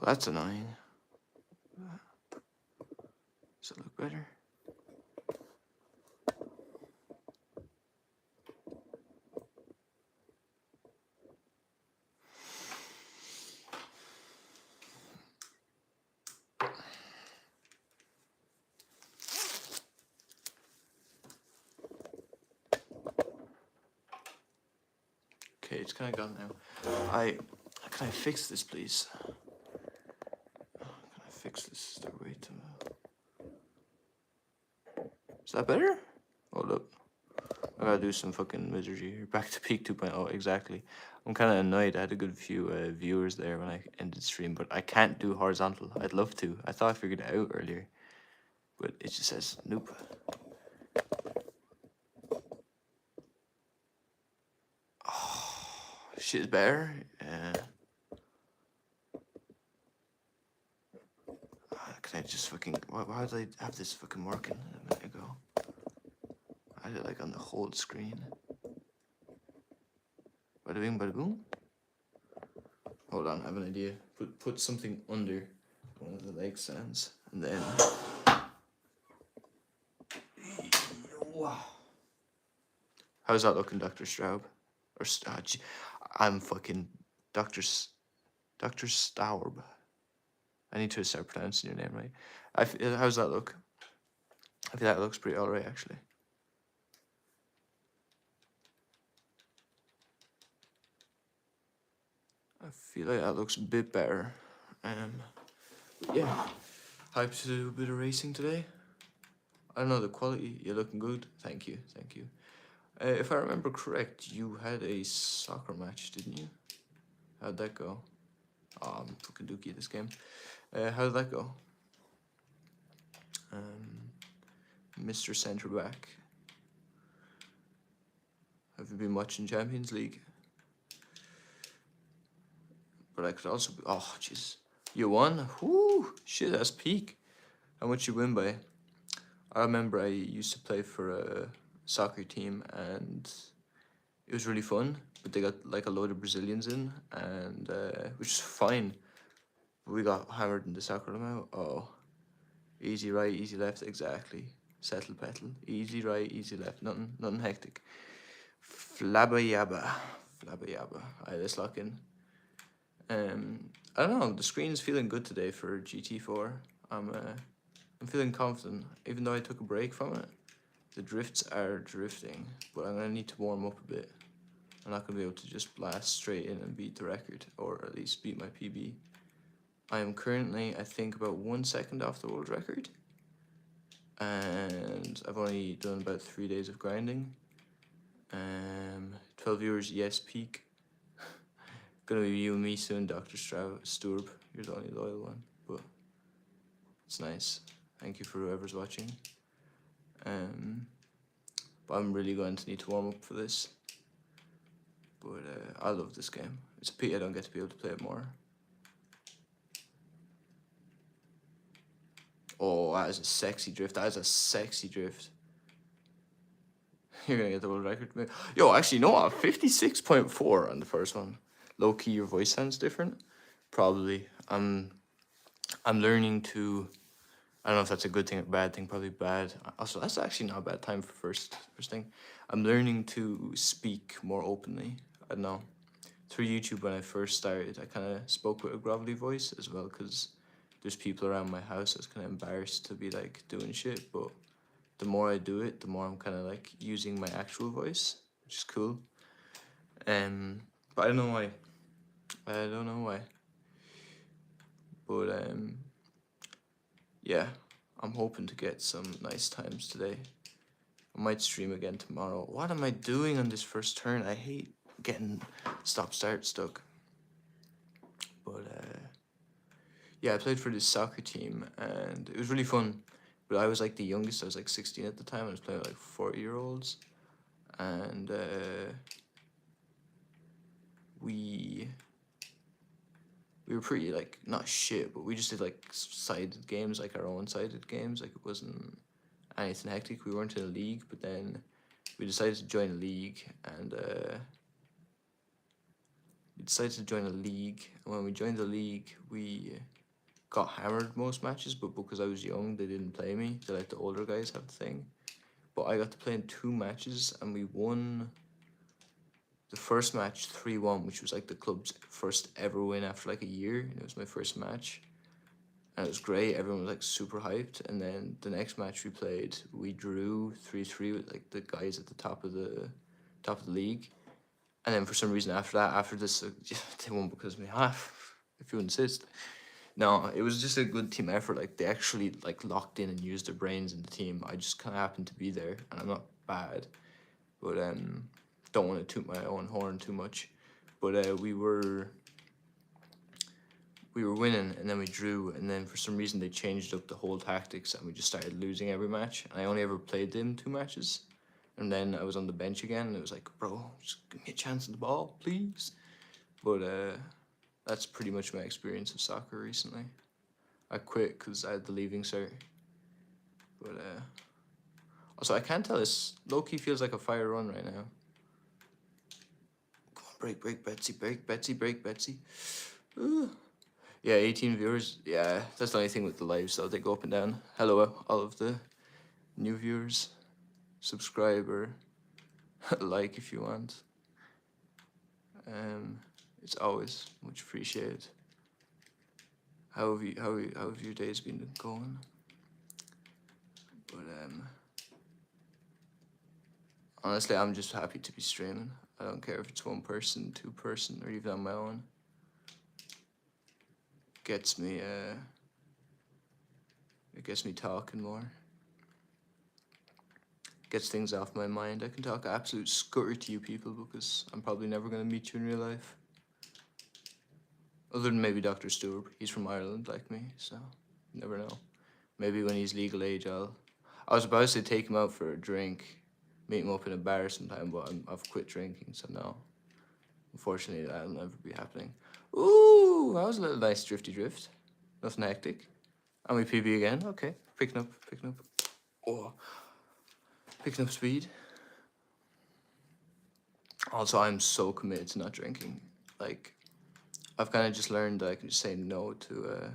Well, that's annoying. Does it look better? Okay, it's kind of gone now. Can I fix this, please? Can I fix this? Is there a way to? Is that better? Hold up. I gotta do some fucking wizardry here. Back to peak 2.0, exactly. I'm kind of annoyed. I had a good few viewers there when I ended stream, but I can't do horizontal. I'd love to. I thought I figured it out earlier, but it just says nope. Oh, shit is better. Can I just fucking? Why did I have this fucking working a minute ago? I had it like on the whole screen. Bada bing, bada boom. Hold on, I have an idea. Put something under one of the leg stands, and then. How's that looking, Dr. Straub? Or I'm fucking Dr. Staub. I need to start pronouncing your name right. How's that look? I feel that looks pretty alright, actually. I feel like that looks a bit better. Yeah. Hyped to do a bit of racing today. I don't know, the quality, you're looking good. Thank you, thank you. If I remember correct, you had a soccer match, didn't you? How'd that go? Oh, I'm fucking dookie at this game. How did that go? Mr. Centre Back. Have you been watching Champions League? But I could also be, oh, jeez. You won? Whoo! Shit, that's peak. How much you win by? I remember I used to play for a soccer team and it was really fun, but they got like a load of Brazilians in, and which is fine. But we got hammered in the soccer amount. Oh, easy right, easy left, exactly. Settle petal, easy right, easy left. Nothing hectic. Flabba yabba. Alright, let's lock in. I don't know. The screen's feeling good today for GT4. I'm feeling confident, even though I took a break from it. The drifts are drifting, but I'm gonna need to warm up a bit. I'm not gonna be able to just blast straight in and beat the record, or at least beat my PB. I am currently, I think, about 1 second off the world record, and I've only done about 3 days of grinding. 12 viewers, yes, peak. Gonna be you and me soon, Dr. Sturb. You're the only loyal one, but it's nice. Thank you for whoever's watching. But I'm really going to need to warm up for this. But I love this game. It's a pity I don't get to be able to play it more. Oh, that is a sexy drift. That is a sexy drift. You're gonna get the world record. Yo, actually, you know what? 56.4 on the first one. Low key, your voice sounds different. Probably. I'm learning to. I don't know if that's a good thing or bad thing. Probably bad. Also, that's actually not a bad time for first thing. I'm learning to speak more openly. I don't know. Through YouTube, when I first started, I kind of spoke with a gravelly voice as well, because there's people around my house that's kind of embarrassed to be like doing shit. But the more I do it, the more I'm kind of like using my actual voice, which is cool. But I don't know why. I don't know why. But yeah, I'm hoping to get some nice times today. I might stream again tomorrow. What am I doing on this first turn? I hate getting stop-start stuck. But yeah, I played for this soccer team and it was really fun. But I was like the youngest. I was like 16 at the time. I was playing with like 40-year-olds, and we were pretty like not shit, but we just did like sided games, like our own sided games. Like it wasn't anything hectic. We weren't in a league, but then we decided to join a league, and when we joined the league, we got hammered most matches, but because I was young, they didn't play me. They let the older guys have the thing. But I got to play in 2 matches, and we won the first match 3-1, which was like the club's first ever win after like a year. And it was my first match. And it was great. Everyone was like super hyped. And then the next match we played, we drew 3-3 with like the guys at the top of the league. And then for some reason after this, they won because of me. If you insist. No, it was just a good team effort. Like they actually like locked in and used their brains in the team. I just kind of happened to be there, and I'm not bad, but don't want to toot my own horn too much. But we were winning, and then we drew, and then for some reason they changed up the whole tactics, and we just started losing every match. And I only ever played them 2 matches, and then I was on the bench again, and it was like, bro, just give me a chance at the ball, please. But that's pretty much my experience of soccer recently. I quit because I had the leaving cert. But also I can't tell, this low-key feels like a fire run right now. Come on, break, Betsy, break, Betsy. Yeah, 18 viewers. Yeah, that's the only thing with the lives, though. They go up and down. Hello, all of the new viewers. Subscribe or like if you want. It's always much appreciated. How have your days been going? But honestly, I'm just happy to be streaming. I don't care if it's 1 person, 2 person, or even on my own. It gets me talking more. Gets things off my mind. I can talk absolute scurry to you people because I'm probably never gonna meet you in real life. Other than maybe Dr. Stewart. He's from Ireland like me, so you never know. Maybe when he's legal age, I was about to take him out for a drink, meet him up in a bar sometime, but I've quit drinking, so no. Unfortunately, that'll never be happening. Ooh, that was a little nice drifty drift. Nothing hectic. And we PB again. Okay, picking up. Oh, picking up speed. Also, I'm so committed to not drinking. Like, I've kind of just learned that I can just say no to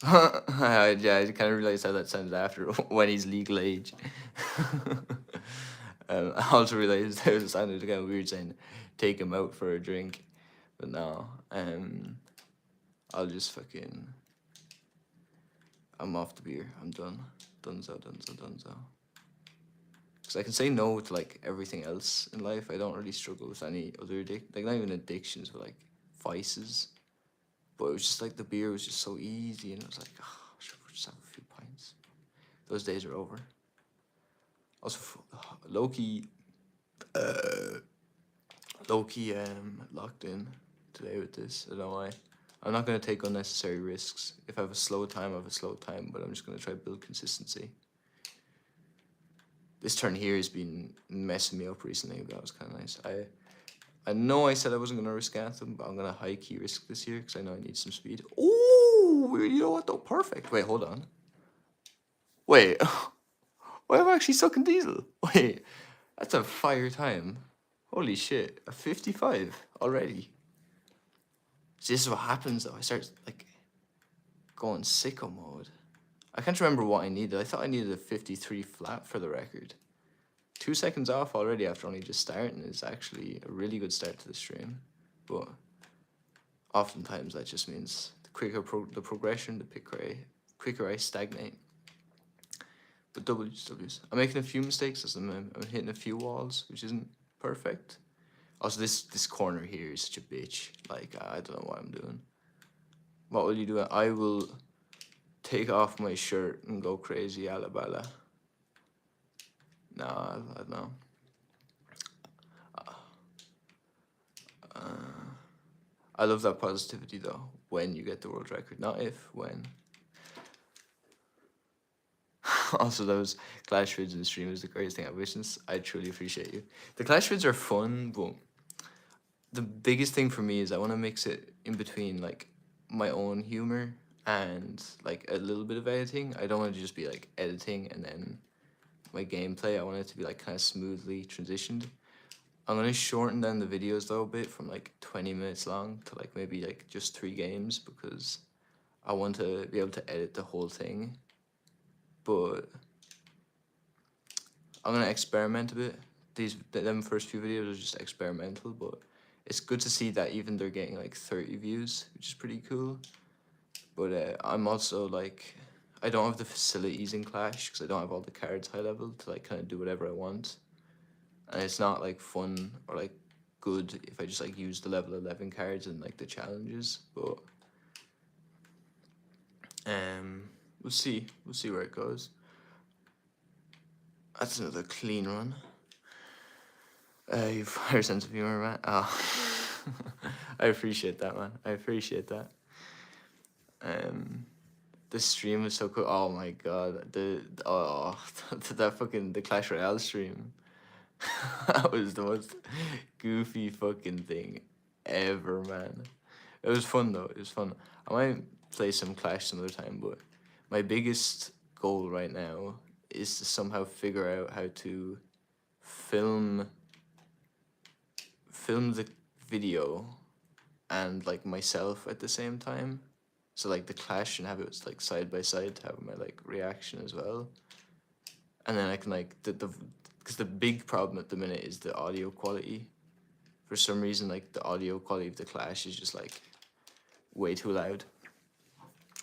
yeah, I kind of realized how that sounded after when he's legal age. I also realized it sounded kind of weird saying take him out for a drink, but no. I'll just fucking. I'm off the beer. I'm done. Dunzo. Because I can say no to like everything else in life. I don't really struggle with any other like not even addictions, but like vices. But it was just like the beer was just so easy, and it was like, oh, I should just have a few pints. Those days are over. Also, low-key, locked in today with this. I don't know why. I'm not going to take unnecessary risks. If I have a slow time, I have a slow time, but I'm just going to try to build consistency. This turn here has been messing me up recently, but that was kind of nice. I know I said I wasn't going to risk Anthem, but I'm going to high-key risk this here because I know I need some speed. Ooh, you know what, though? Perfect. Wait, hold on. Wait. Why am I actually sucking diesel? Wait, that's a fire time. Holy shit, a 55 already. See, this is what happens, though. I start, like, going sicko mode. I can't remember what I needed. I thought I needed a 53 flat for the record. 2 seconds off already after only just starting is actually a really good start to the stream. But oftentimes that just means the quicker the progression, the quicker I stagnate. But W's. I'm making a few mistakes as I'm hitting a few walls, which isn't perfect. Also, this corner here is such a bitch. Like, I don't know what I'm doing. What will you do? I will take off my shirt and go crazy, alabala. Nah, I don't know. I love that positivity, though, when you get the world record. Not if, when. Also, those Clash vids in the stream is the greatest thing I've witnessed. I truly appreciate you. The Clash vids are fun, but the biggest thing for me is I want to mix it in between, like, my own humor and, like, a little bit of editing. I don't want to just be, like, editing and then my gameplay. I want it to be, like, kind of smoothly transitioned. I'm gonna shorten down the videos though a bit from like 20 minutes long to like maybe like just 3 games, because I want to be able to edit the whole thing. But I'm gonna experiment a bit. Them first few videos are just experimental, but it's good to see that even they're getting like 30 views, which is pretty cool. But I'm also like, I don't have the facilities in Clash because I don't have all the cards high level to like kind of do whatever I want. And it's not like fun or like good if I just like use the level 11 cards and like the challenges. But we'll see where it goes. That's another clean run. You've higher sense of humor, man. Oh. I appreciate that, man. I appreciate that. The stream was so cool. Oh my god, that fucking the Clash Royale stream. That was the most goofy fucking thing ever, man. It was fun though. It was fun. I might play some Clash some other time, but my biggest goal right now is to somehow figure out how to film the video and like myself at the same time. So like the Clash and have it like side by side to have my like reaction as well. And then I can like because the big problem at the minute is the audio quality. For some reason, like the audio quality of the Clash is just like way too loud.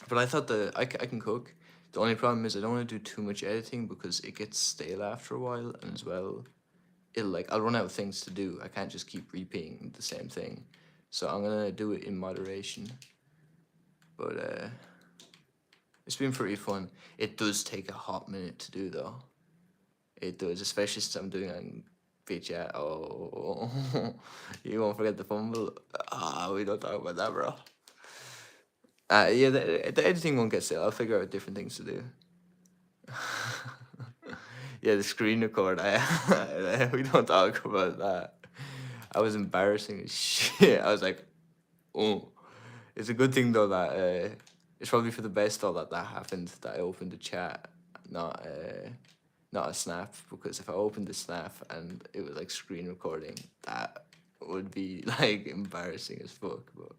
But I thought I can cook. The only problem is I don't want to do too much editing because it gets stale after a while, and as well, I'll run out of things to do. I can't just keep repeating the same thing. So I'm gonna do it in moderation. But it's been pretty fun. It does take a hot minute to do though. It does, especially since I'm doing it on VChat. Oh, you won't forget the fumble. We don't talk about that, bro. Yeah, the editing won't get stale. I'll figure out different things to do. Yeah, the screen record. We don't talk about that. I was embarrassing as shit. I was like, oh. It's a good thing though that it's probably for the best though that happened. That I opened the chat, not a snap, because if I opened the snap and it was like screen recording, that would be like embarrassing as fuck. But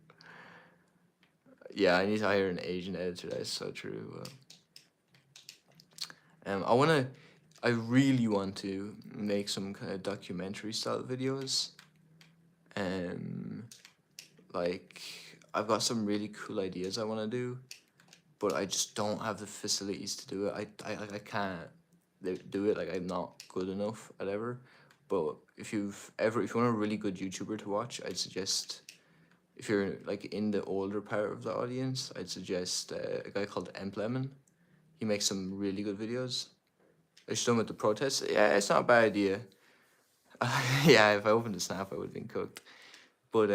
yeah, I need to hire an Asian editor. That's so true. I really want to make some kind of documentary style videos. Like I've got some really cool ideas I want to do, but I just don't have the facilities to do it. I can't do it. Like I'm not good enough at ever. But if you want a really good YouTuber to watch, I'd suggest, if you're like in the older part of the audience, I'd suggest a guy called Lemon. He makes some really good videos. I just done with the protests. Yeah, it's not a bad idea. Yeah, if I opened the snap, I would have been cooked. But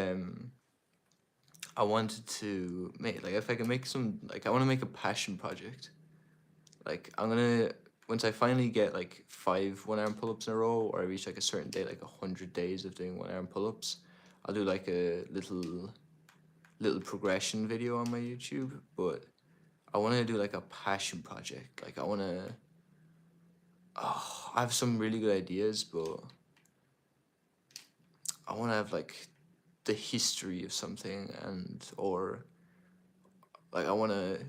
I wanted to make, like, if I can make some, like, I want to make a passion project. Like, once I finally get, like, 5 one-arm pull-ups in a row, or I reach, like, a certain day, like, 100 days of doing one-arm pull-ups, I'll do, like, a little progression video on my YouTube. But I want to do, like, a passion project. Like, I have some really good ideas, but I want to have, like, the history of something, or like I want to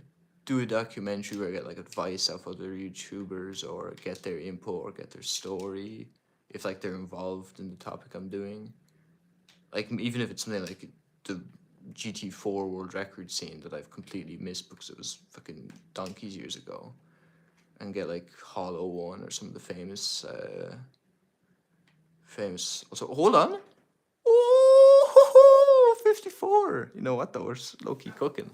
do a documentary where I get like advice off other YouTubers, or get their input, or get their story if like they're involved in the topic I'm doing. Like even if it's something like the Gt4 world record scene that I've completely missed because it was fucking donkeys years ago, and get like Hollow One or some of the famous also, hold on. Oh, 54. You know what though? We're low-key cooking.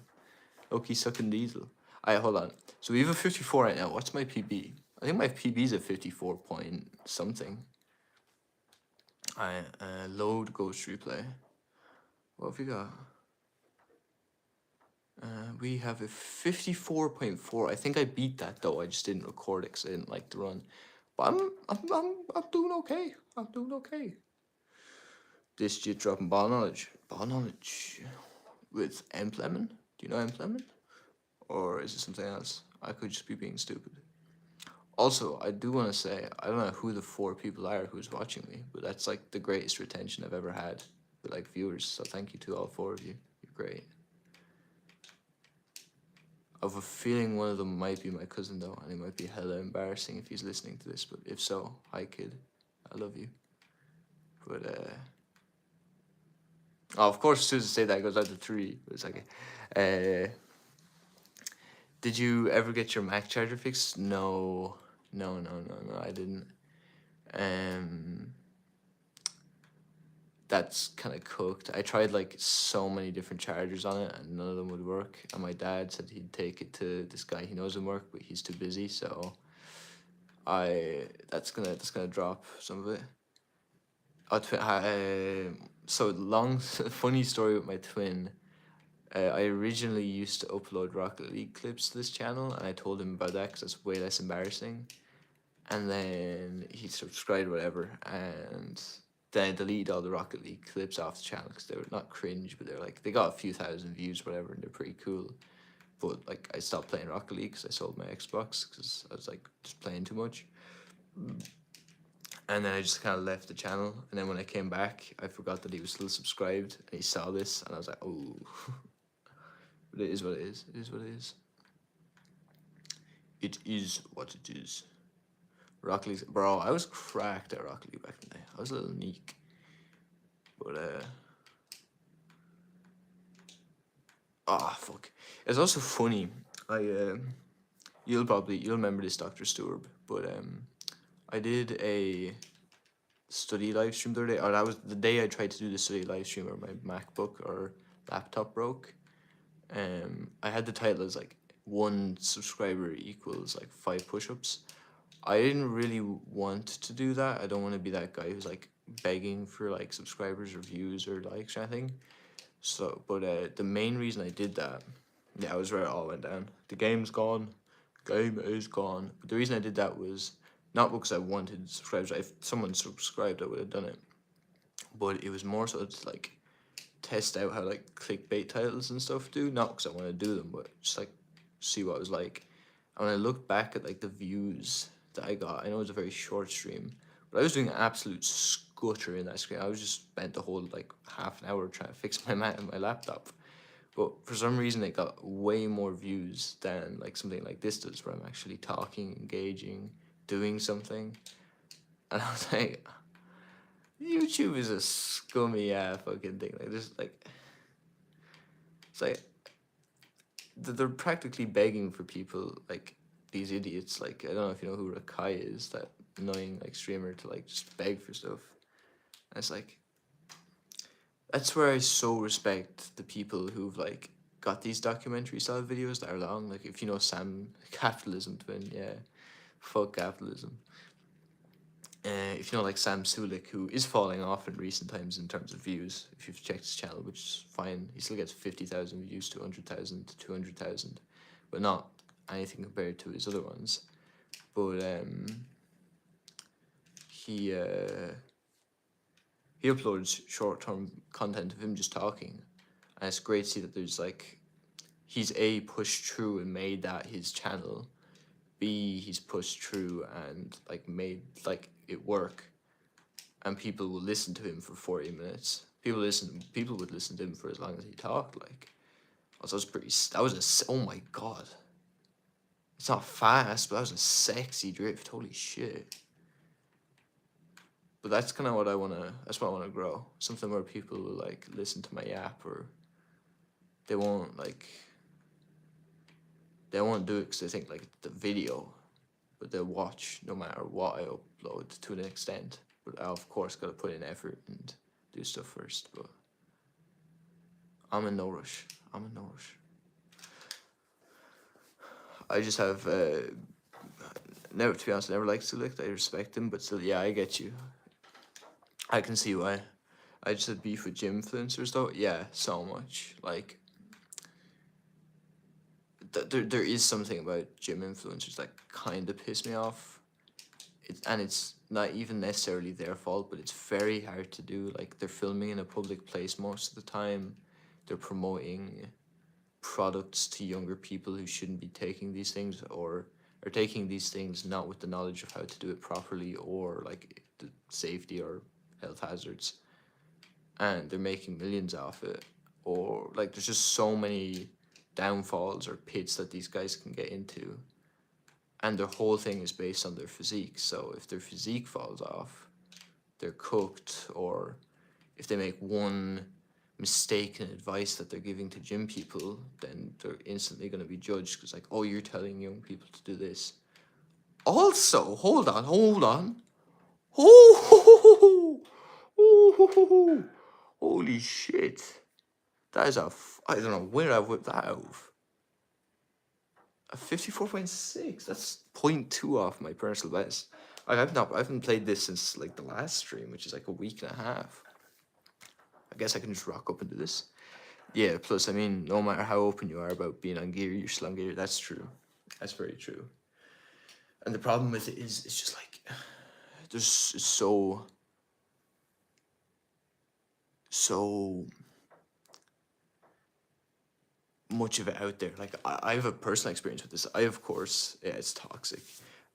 Low-key sucking diesel. Alright, hold on. So we have a 54 right now. What's my PB? I think my PB's at 54 point something. Alright, load Ghost Replay. What have we got? We have a 54.4. I think I beat that though. I just didn't record it because I didn't like the run. But I'm doing okay. I'm doing okay. This shit dropping ball knowledge. Ball knowledge with Lemon. Do you know Lemon? Or is it something else? I could just be being stupid. Also, I do want to say, I don't know who the 4 people are who's watching me, but that's like the greatest retention I've ever had with like viewers. So thank you to all 4 of you. You're great. I have a feeling one of them might be my cousin though, and it might be hella embarrassing if he's listening to this. But if so, hi kid, I love you. But oh, of course, as soon as I say that, it goes out to 3. But it's like, did you ever get your Mac charger fixed? No, I didn't. That's kind of cooked. I tried like so many different chargers on it, and none of them would work. And my dad said he'd take it to this guy he knows in work, but he's too busy. So that's gonna drop some of it. So long funny story with my twin. I originally used to upload Rocket League clips to this channel, and I told him about that because it's way less embarrassing. And then he subscribed, whatever, and then I deleted all the Rocket League clips off the channel because they were not cringe, but they're like, they got a few thousand views, whatever, and they're pretty cool. But like, I stopped playing Rocket League because I sold my Xbox because I was like just playing too much. And then I just kind of left the channel. And then when I came back, I forgot that he was still subscribed, and he saw this, and I was like, oh. But it is what it is. It is what it is. It is what it is. Rocket League, bro, I was cracked at Rocket League back in the day. I was a little neak. But, fuck. It's also funny. You'll remember this, Dr. Stewart, but, I did a study live stream the other day, or that was the day I tried to do the study live stream where my MacBook or laptop broke. I had the title as like 1 subscriber equals like 5 push-ups. I didn't really want to do that. I don't want to be that guy who's like begging for like subscribers or views or likes or anything. So, but the main reason I did that, yeah, I was where it all went down. The game's gone. Game is gone. But the reason I did that was not because I wanted subscribers. If someone subscribed, I would have done it. But it was more so to like test out how like clickbait titles and stuff do. Not because I want to do them, but just like see what it was like. And when I look back at like the views that I got, I know it was a very short stream, but I was doing an absolute scutter in that screen. I was just spent the whole like half an hour trying to fix my laptop. But for some reason it got way more views than like something like this does, where I'm actually talking, engaging, doing something. And I was like, YouTube is a scummy fucking thing. Like just like, it's like they're practically begging for people, like these idiots. Like, I don't know if you know who Rakai is, that annoying like streamer, to like just beg for stuff. And it's like, that's where I so respect the people who've like got these documentary style videos that are long. Like, if you know Sam, Capitalism Twin, yeah, fuck capitalism. If you know like Sam Sulik, who is falling off in recent times in terms of views, if you've checked his channel, which is fine, he still gets 50,000 views, 100,000 to 200,000, but not anything compared to his other ones. But he uploads short-term content of him just talking, and it's great to see that there's like, he's A, pushed through and made that his channel, B, he's pushed through and like made like it work, and people will listen to him for 40 minutes. People would listen to him for as long as he talked. Like, also, oh my god, it's not fast, but that was a sexy drift. Holy shit. But that's kind of what I want to grow. Something where people will like listen to my yap, or they won't do it because they think like the video, but they'll watch no matter what I upload to an extent. But I of course gotta put in effort and do stuff first. But I'm in no rush. I just have never, to be honest, I never liked Select. I respect him, but still, yeah, I get you. I can see why. I just had beef with gym influencers though. Yeah, so much. Like, there is something about gym influencers that kind of piss me off. It's not even necessarily their fault, but it's very hard to do. Like, they're filming in a public place most of the time. They're promoting products to younger people who shouldn't be taking these things, or are taking these things not with the knowledge of how to do it properly or like the safety or health hazards, and they're making millions off it. Or like there's just so many downfalls or pits that these guys can get into, and their whole thing is based on their physique. So if their physique falls off, they're cooked. Or if they make one mistaken advice that they're giving to gym people, then they're instantly going to be judged because like, oh, you're telling young people to do this. Also, hold on. Oh, holy shit. That is I don't know where I whipped that out of. A 54.6. That's 0.2 off my personal best. Like I haven't played this since like the last stream, which is like a week and a half. I guess I can just rock up and do this. Yeah, plus I mean, no matter how open you are about being on gear, you're still on gear. That's true. That's very true. And the problem with it is it's just like there's so much of it out there. Like I have a personal experience with this. I of course, yeah, it's toxic.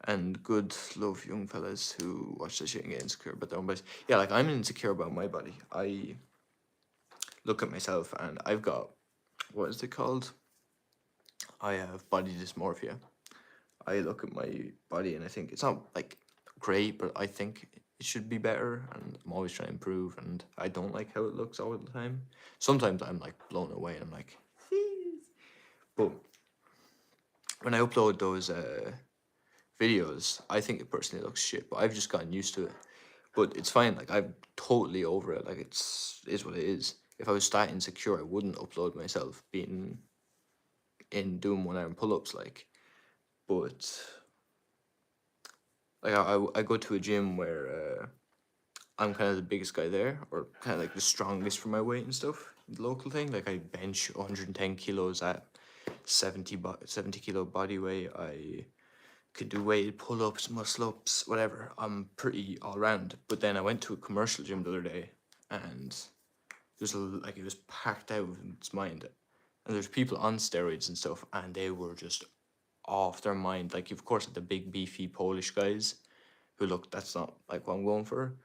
And good love young fellas who watch this shit and get insecure about their own bodies. Yeah, like I'm insecure about my body. I look at myself and I've got, what is it called? I have body dysmorphia. I look at my body and I think it's not like great, but I think it should be better, and I'm always trying to improve, and I don't like how it looks all the time. Sometimes I'm like blown away and I'm like, but when I upload those videos, I think it personally looks shit, but I've just gotten used to it. But it's fine, like I'm totally over it. Like it is what it is. If I was that insecure, I wouldn't upload myself being in doing 1 arm pull-ups, like. But like I go to a gym where I'm kind of the biggest guy there, or kind of like the strongest for my weight and stuff. The local thing, like I bench 110 kilos at 70 kilo body weight. I could do weighted pull-ups, muscle-ups, whatever. I'm pretty all-round. But then I went to a commercial gym the other day, and like it was packed out of its mind. And there's people on steroids and stuff, and they were just off their mind. Like, of course, the big, beefy Polish guys who look, that's not like what I'm going for.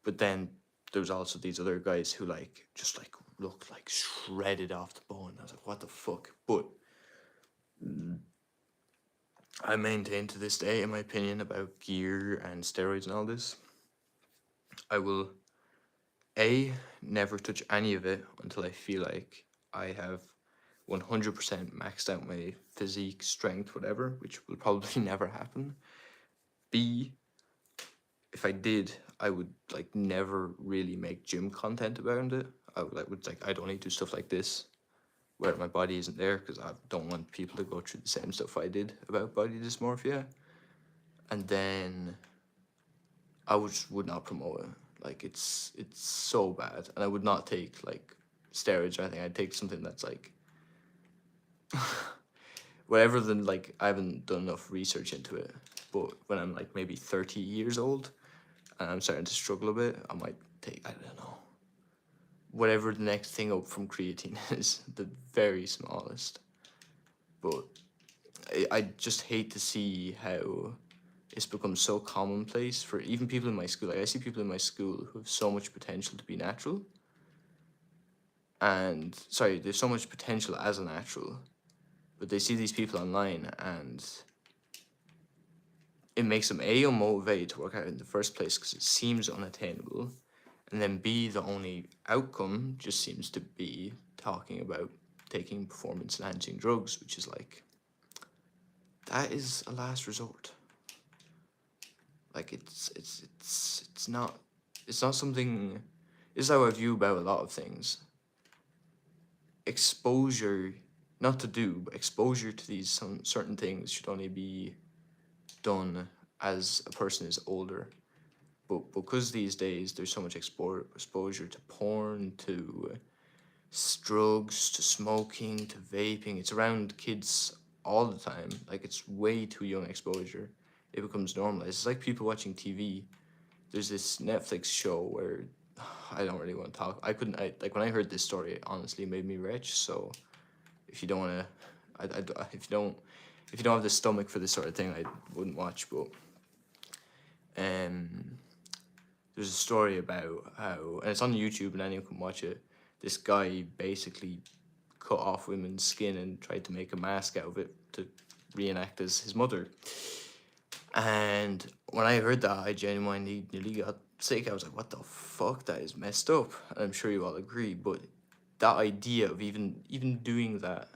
But then there's also these other guys who like just like looked like shredded off the bone. I was like, what the fuck? But I maintain to this day, in my opinion, about gear and steroids and all this. I will never touch any of it until I feel like I have 100% maxed out my physique, strength, whatever, which will probably never happen. B, if I did, I would like never really make gym content about it. I I would only do stuff like this where my body isn't there, because I don't want people to go through the same stuff I did about body dysmorphia. And then I would not promote it. Like it's so bad, and I would not take like steroids or anything. I'd take something that's like whatever. Than like I haven't done enough research into it, but when I'm like maybe 30 years old and I'm starting to struggle a bit, I might take, I don't know, whatever the next thing up from creatine is, the very smallest. But I just hate to see how it's become so commonplace for even people in my school. Like I see people in my school who have so much potential to be natural. And sorry, there's so much potential as a natural, but they see these people online and it makes them A, unmotivated to work out in the first place because it seems unattainable, and then B, the only outcome just seems to be talking about taking performance enhancing drugs, which is like, that is a last resort. Like it's not something. This is how I view about a lot of things. Exposure, not to do, but exposure to these some certain things should only be done as a person is older. But because these days there's so much exposure to porn, to drugs, to smoking, to vaping, it's around kids all the time. Like it's way too young exposure. It becomes normalized. It's like people watching TV. There's this Netflix show where I don't really want to talk. Like when I heard this story, it honestly made me rich. So if you don't want to, if you don't if you don't have the stomach for this sort of thing, I wouldn't watch. But there's a story about how, and it's on YouTube and anyone can watch it. This guy basically cut off women's skin and tried to make a mask out of it to reenact as his mother. And when I heard that, I genuinely nearly got sick. I was like, what the fuck? That is messed up. And I'm sure you all agree, but that idea of even doing that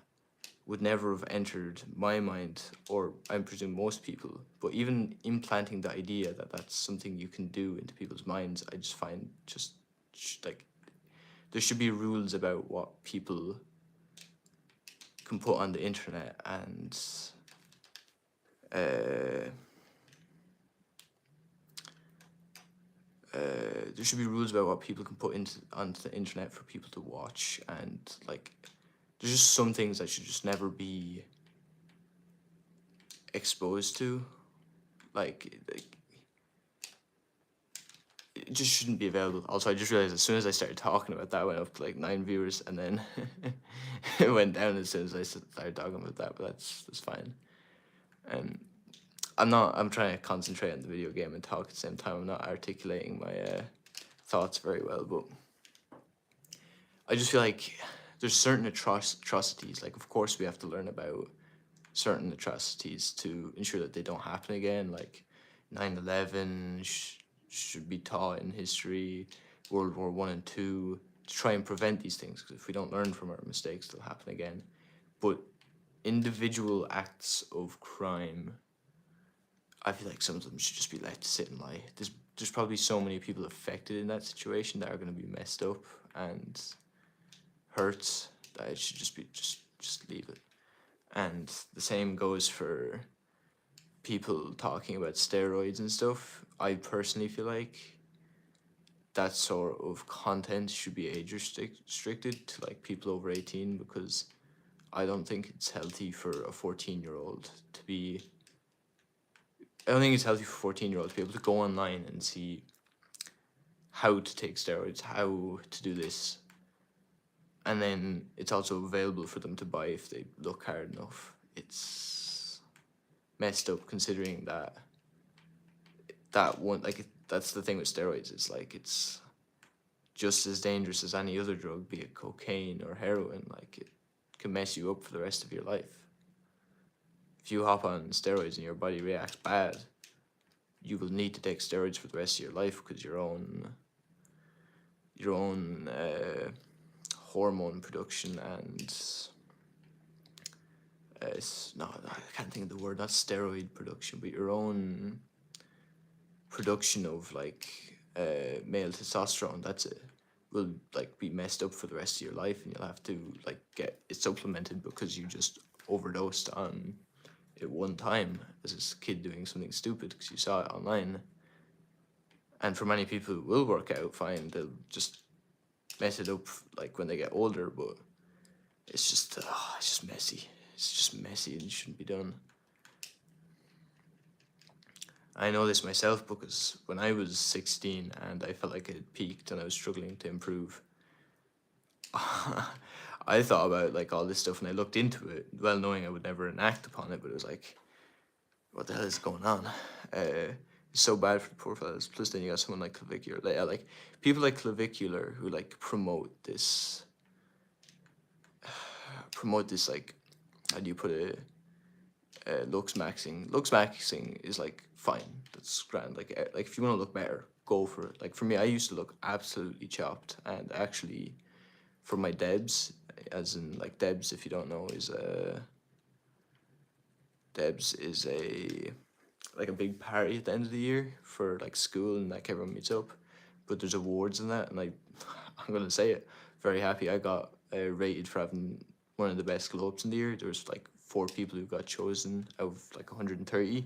would never have entered my mind, or I presume most people, but even implanting the idea that that's something you can do into people's minds, I just find just like there should be rules about what people can put on the internet, and there should be rules about what people can put onto the internet for people to watch, and like there's just some things that should just never be exposed to, like it just shouldn't be available. Also, I just realized as soon as I started talking about that, I went up to like 9 viewers, and then it went down as soon as I started talking about that. But that's fine. And I'm trying to concentrate on the video game and talk at the same time. I'm not articulating my thoughts very well, but I just feel like there's certain atrocities. Like, of course, we have to learn about certain atrocities to ensure that they don't happen again. Like 9/11 should be taught in history, World War I and II, to try and prevent these things. Because if we don't learn from our mistakes, they'll happen again. But individual acts of crime, I feel like some of them should just be let to sit and lie. There's probably so many people affected in that situation that are going to be messed up and hurt that it should just be just leave it. And the same goes for people talking about steroids and stuff. I personally feel like that sort of content should be age restricted to like people over 18, because I don't think it's healthy for a 14-year-old to be. I don't think it's healthy for 14-year-olds to be able to go online and see how to take steroids, how to do this. And then it's also available for them to buy if they look hard enough. It's messed up, considering that one, like, that's the thing with steroids. It's like it's just as dangerous as any other drug, be it cocaine or heroin. Like, it can mess you up for the rest of your life. If you hop on steroids and your body reacts bad, you will need to take steroids for the rest of your life, because your own hormone production and no, I can't think of the word, not steroid production, but your own production of like male testosterone, that's it, will like be messed up for the rest of your life, and you'll have to like get it supplemented because you just overdosed on it one time as a kid doing something stupid because you saw it online. And for many people it will work out fine, they'll just mess it up like when they get older, but it's just messy. It's just messy and shouldn't be done. I know this myself because when I was 16 and I felt like I had peaked and I was struggling to improve, I thought about like all this stuff and I looked into it, well knowing I would never enact upon it, but it was like, what the hell is going on? It's so bad for the poor fellas. Plus then you got someone like Clavicular, like people like Clavicular who like promote this like, how do you put it, looks maxing. Looks maxing is like fine, that's grand. Like if you want to look better, go for it. Like for me, I used to look absolutely chopped, and actually for my debs, as in like debs, if you don't know, is debs is a like a big party at the end of the year for like school, and like everyone meets up, but there's awards in that, and I'm gonna say it, very happy I got rated for having one of the best glow ups in the year. There's like 4 people who got chosen out of like 130,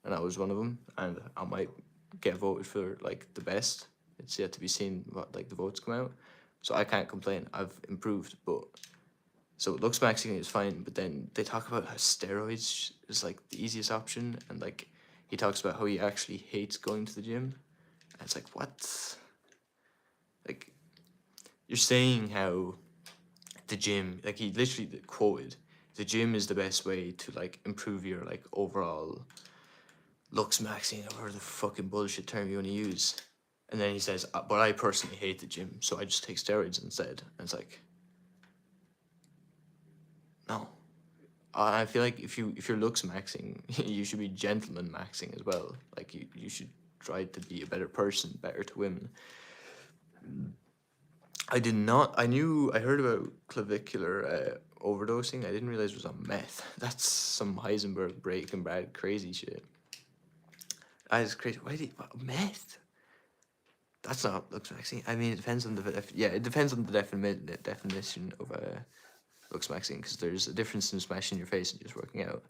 and I was one of them, and I might get voted for like the best. It's yet to be seen what like the votes come out, so I can't complain, I've improved. But so looks maxing is fine, but then they talk about how steroids is like the easiest option, and like he talks about how he actually hates going to the gym, and it's like, what? Like, you're saying how the gym, like he literally quoted, the gym is the best way to like improve your like overall looks maxing, or the fucking bullshit term you want to use. And then he says, but I personally hate the gym, so I just take steroids instead. And it's like, no. I feel like if you're looks maxing, you should be gentleman maxing as well. Like you should try to be a better person, better to women. I did not. I heard about clavicular overdosing. I didn't realize it was on meth. That's some Heisenberg Breaking Bad crazy shit. That is crazy. Meth? That's not looks maxing. I mean, it depends on it depends on the definition of looks maxing, because there's a difference in smashing your face and just working out.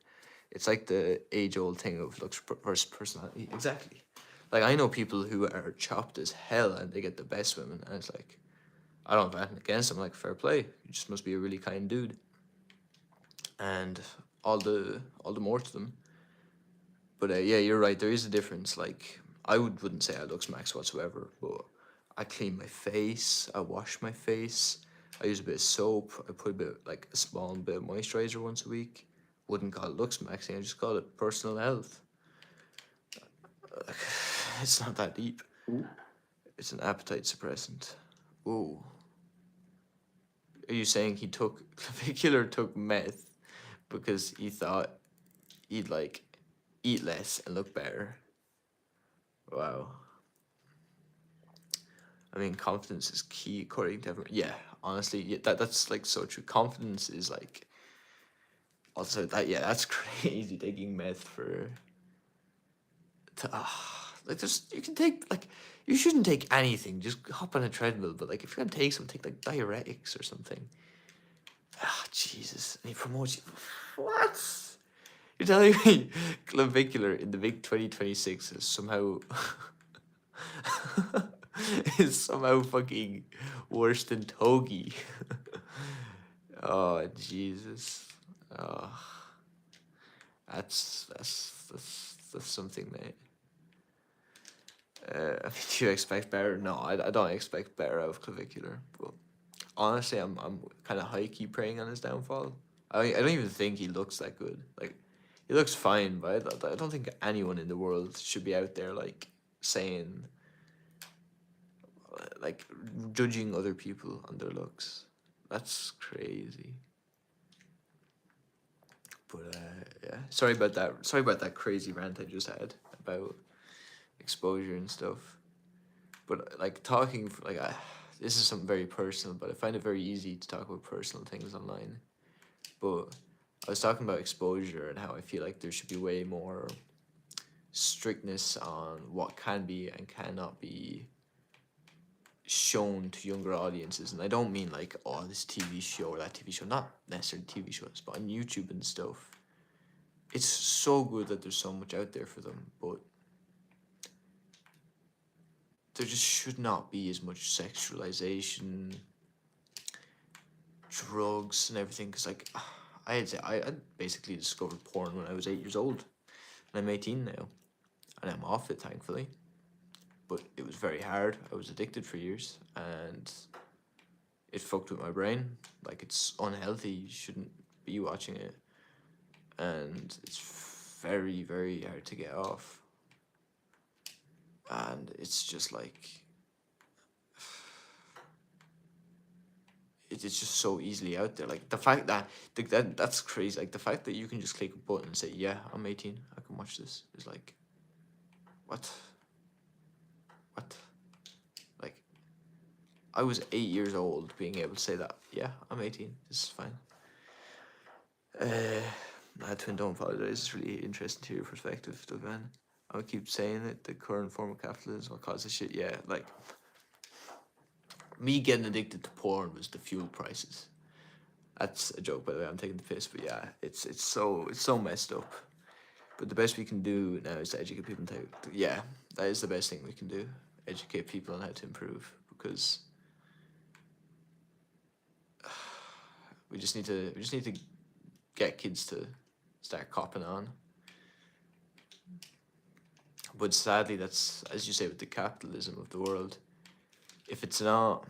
It's like the age-old thing of looks versus personality. Exactly. Like, I know people who are chopped as hell and they get the best women, and it's like, I don't have anything against them. Like, fair play. You just must be a really kind dude, and all the more to them. But yeah, you're right. There is a difference. Like, I wouldn't say I looks max whatsoever, but I clean my face. I wash my face. I use a bit of soap. I put a bit, like a small bit of moisturizer once a week. Wouldn't call it looks maxing. I just call it personal health. It's not that deep. It's an appetite suppressant. Ooh. Are you saying he Clavicular took meth because he thought he'd like eat less and look better? Wow. I mean, confidence is key according to everyone. Yeah, honestly, yeah, that's like so true. Confidence is like also that's crazy, taking meth for like you can take like, you shouldn't take anything. Just hop on a treadmill. But like, if you're gonna take something, take like diuretics or something. Jesus, and he promotes you. What? You're telling me clavicular in the big 2026 is somehow is somehow fucking worse than Togi? Oh Jesus. Oh, that's something, mate. I mean, do you expect better? No, I don't expect better out of clavicular. But honestly, I'm kind of high key praying on his downfall. I don't even think he looks that good. Like, he looks fine, but I don't think anyone in the world should be out there like saying, like, judging other people on their looks. That's crazy. But yeah, sorry about that. Sorry about that crazy rant I just had about exposure and stuff. But like, talking like, this is something very personal, but I find it very easy to talk about personal things online. But I was talking about exposure and how I feel like there should be way more strictness on what can be and cannot be shown to younger audiences. And I don't mean like, oh, this TV show or that TV show, not necessarily TV shows, but on YouTube and stuff. It's so good that there's so much out there for them, but there just should not be as much sexualization, drugs and everything. Because like, I basically discovered porn when I was 8 years old, and I'm 18 now, and I'm off it, thankfully. But it was very hard. I was addicted for years, and it fucked with my brain. Like, it's unhealthy. You shouldn't be watching it, and it's very, very hard to get off. And it's just like, it's just so easily out there. Like, the fact that that's crazy. Like, the fact that you can just click a button and say, yeah, I'm 18, I can watch this, is like, what? Like, I was 8 years old being able to say that, yeah, I'm 18, this is fine. Twin, don't apologize. It's really interesting to hear your perspective, Doug, man. I would keep saying it, the current form of capitalism will cause this shit. Yeah, like, me getting addicted to porn was the fuel prices. That's a joke, by the way. I'm taking the piss, but yeah, it's so messed up. But the best we can do now is to educate people. Yeah, that is the best thing we can do. Educate people on how to improve, because we just need to get kids to start copping on. But sadly, that's, as you say, with the capitalism of the world. If it's not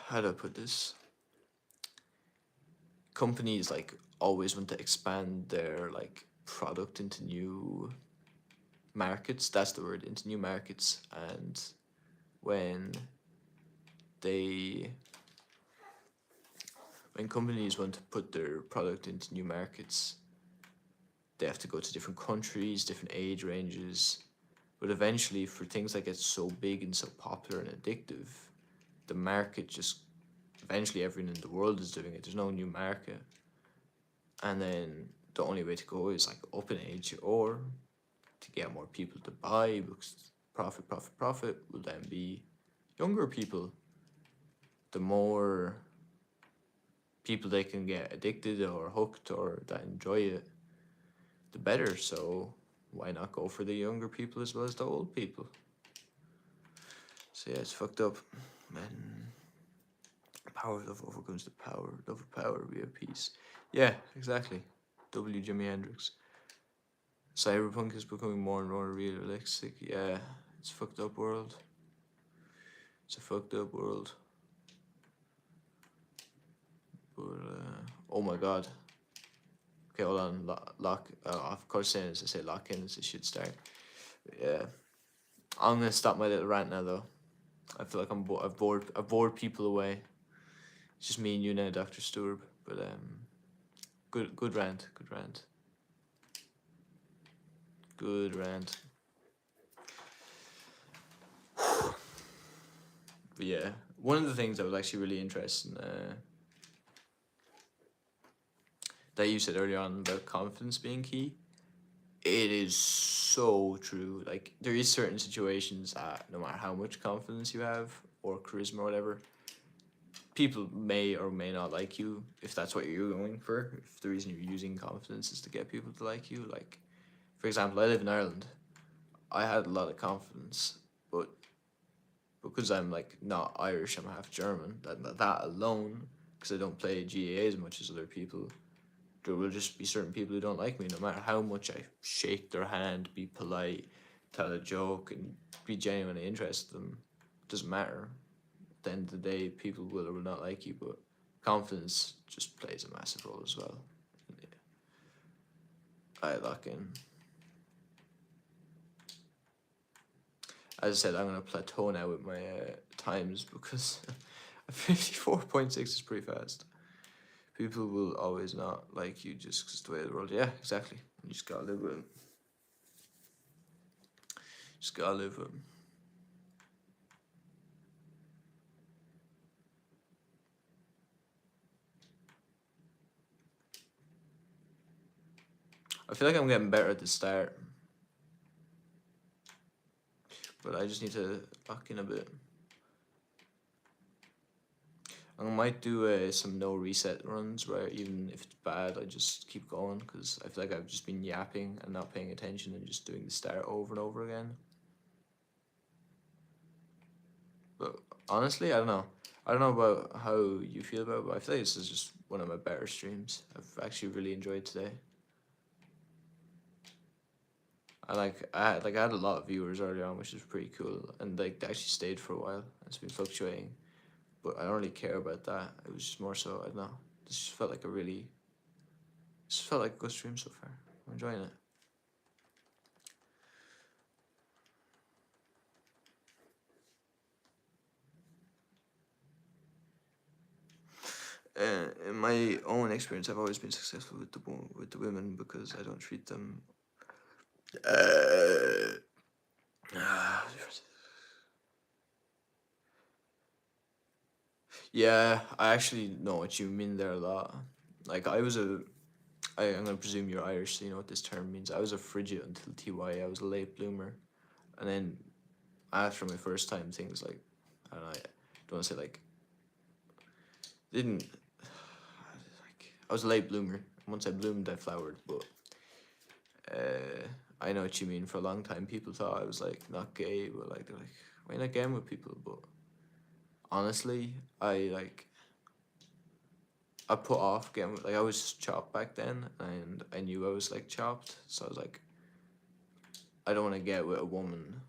how do I put this? Companies like always want to expand their like product into new markets. That's the word, into new markets. And when they when companies want to put their product into new markets, they have to go to different countries, different age ranges. But eventually, for things that get so big and so popular and addictive, the market just eventually everyone in the world is doing it. There's no new market. And then the only way to go is like up in age or to get more people to buy, because profit will then be younger people. The more people they can get addicted or hooked or that enjoy it, the better. So why not go for the younger people as well as the old people? So yeah, it's fucked up. Man, power of love overcomes the power. Love of power, we have peace. Yeah, exactly. W. Jimi Hendrix. Cyberpunk is becoming more and more realistic. Yeah, it's a fucked up world. It's a fucked up world. But oh my god. Okay, hold on. Lock. Of course, saying as I say, lock in as it should start. But yeah, I'm gonna stop my little rant now though. I feel like I've bored people away. It's just me and you now, Dr. Stewart. But good rant. Good rant. But yeah, one of the things that was actually really interesting that you said earlier on about confidence being key, it is so true. Like, there is certain situations that no matter how much confidence you have or charisma or whatever, people may or may not like you if that's what you're going for. If the reason you're using confidence is to get people to like you. Like, for example, I live in Ireland. I had a lot of confidence, but because I'm like not Irish, I'm half German. That alone, because I don't play GAA as much as other people, there will just be certain people who don't like me, no matter how much I shake their hand, be polite, tell a joke, and be genuinely interested in them. It doesn't matter. At the end of the day, people will or will not like you, but confidence just plays a massive role as well. Yeah. I lock in. As I said, I'm going to plateau now with my times because 54.6 is pretty fast. People will always not like you just because the way of the world. Yeah, exactly. You just gotta live with it. Just gotta live with it. I feel like I'm getting better at the start, but I just need to lock in a bit. I might do some no reset runs where even if it's bad, I just keep going because I feel like I've just been yapping and not paying attention and just doing the start over and over again. But honestly, I don't know. I don't know about how you feel about it, but I feel like this is just one of my better streams. I've actually really enjoyed today. I had a lot of viewers early on, which is pretty cool, and like they actually stayed for a while. It's been fluctuating, but I don't really care about that. It was just more so, I don't know. This just felt like a good stream so far. I'm enjoying it. In my own experience, I've always been successful with the women because I don't treat them. Yeah, I actually know what you mean there a lot. Like I'm gonna presume you're Irish, so you know what this term means. I was a frigid until TY. I was a late bloomer, and then after my first time, things like I don't know. I don't want to say like didn't like I was a late bloomer. Once I bloomed, I flowered. But I know what you mean. For a long time, people thought I was like not gay, but like they're like, why not getting with people? But honestly, I put off getting like I was chopped back then, and I knew I was like chopped, so I was like, I don't want to get with a woman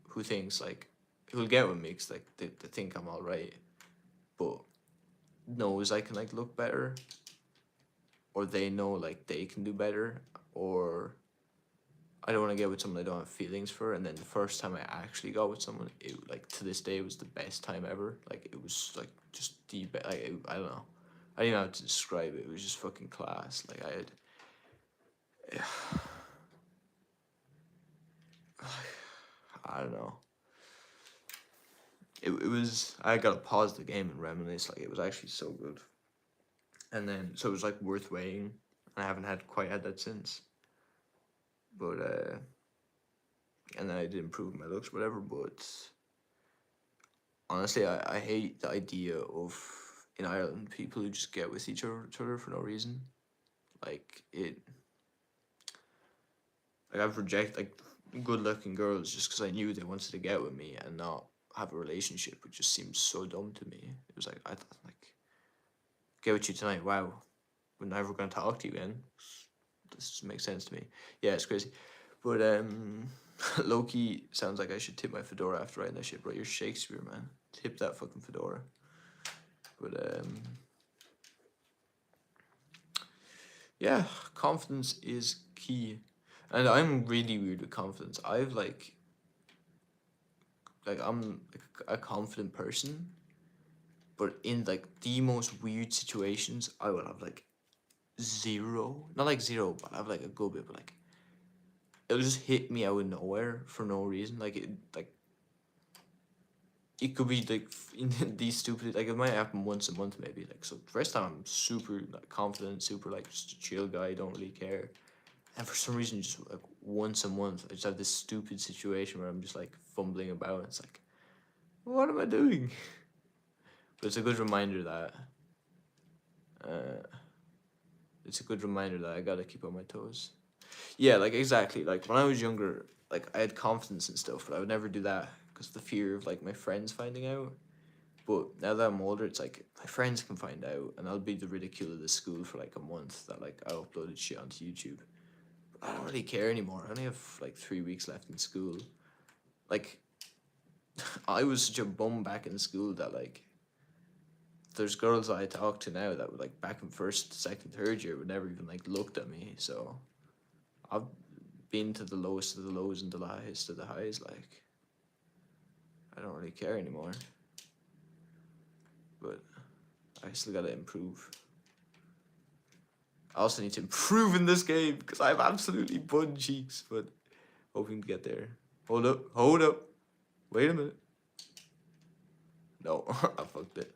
who thinks like who'll get with me because like they think I'm all right, but knows I can like look better, or they know like they can do better, or I don't want to get with someone I don't have feelings for. And then the first time I actually got with someone, it like to this day was the best time ever. Like it was like just the best. Like I don't know, I don't even know how to describe it. It was just fucking class. Like I had. I don't know. It was, I gotta pause the game and reminisce. Like it was actually so good. And then so it was like worth waiting. I haven't quite had that since. But and then I did improve my looks, whatever. But honestly, I hate the idea of in Ireland people who just get with each other for no reason. Like it. Like I've rejected like good looking girls just because I knew they wanted to get with me and not have a relationship, which just seems so dumb to me. It was like I thought like get with you tonight. Wow, we're never gonna talk to you again. This just makes sense to me. Yeah, it's crazy. But Loki sounds like I should tip my fedora after writing that shit, bro. You're Shakespeare, man. Tip that fucking fedora. But yeah, confidence is key. And I'm really weird with confidence. I've like I'm a confident person, but in like the most weird situations, I will have like zero, not like zero, but I have like a good bit, but like it'll just hit me out of nowhere for no reason. Like it could be like in these stupid, like it might happen once a month maybe. Like so the rest time I'm super like confident, super like just a chill guy, don't really care. And for some reason, just like once a month, I just have this stupid situation where I'm just like fumbling about. It's like, what am I doing? But it's a good reminder that I gotta keep on my toes. Yeah, like exactly. Like when I was younger, like I had confidence and stuff, but I would never do that because the fear of like my friends finding out. But now that I'm older, it's like my friends can find out, and I'll be the ridicule of the school for like a month that like I uploaded shit onto YouTube. But I don't really care anymore. I only have like 3 weeks left in school. Like I was such a bum back in school that like there's girls that I talk to now that were like back in first, second, third year would never even like looked at me. So I've been to the lowest of the lows and the highest of the highs. Like I don't really care anymore. But I still gotta improve. I also need to improve in this game because I have absolutely bun cheeks. But hoping to get there. Hold up, wait a minute. No, I fucked it.